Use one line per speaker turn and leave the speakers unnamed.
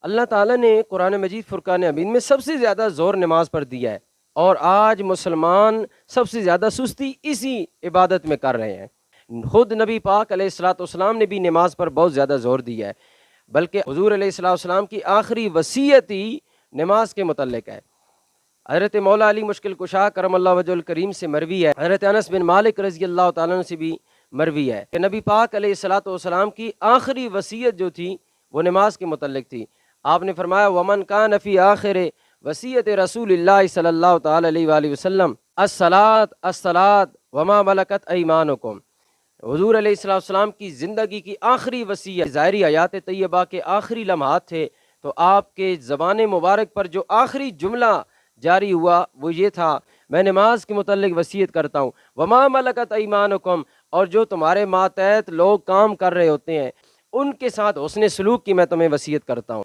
اللہ تعالیٰ نے قرآن مجید فرقان حمید میں سب سے زیادہ زور نماز پر دیا ہے، اور آج مسلمان سب سے زیادہ سستی اسی عبادت میں کر رہے ہیں۔ خود نبی پاک علیہ الصلوۃ والسلام نے بھی نماز پر بہت زیادہ زور دیا ہے، بلکہ حضور علیہ الصلوۃ والسلام کی آخری وصیت ہی نماز کے متعلق ہے۔ حضرت مولا علی مشکل کشا کرم اللہ وجہ الکریم سے مروی ہے، حضرت انس بن مالک رضی اللہ تعالیٰ عنہ سے بھی مروی ہے کہ نبی پاک علیہ الصلوۃ والسلام کی آخری وصیت جو تھی وہ نماز کے متعلق تھی۔ آپ نے فرمایا ومن کان فی آخر وصیت رسول اللہ صلی اللہ تعالیٰ علیہ وآلہ وسلم الصلاۃ الصلاۃ وما ملکت ایمانکم۔ حضور علیہ السلام کی زندگی کی آخری وصیت، ظاہری حیات طیبہ کے آخری لمحات تھے، تو آپ کے زبان مبارک پر جو آخری جملہ جاری ہوا وہ یہ تھا، میں نماز کے متعلق وصیت کرتا ہوں، وما ملکت ایمانکم، اور جو تمہارے ماتحت لوگ کام کر رہے ہوتے ہیں ان کے ساتھ حسن سلوک کی میں تمہیں وصیت کرتا ہوں۔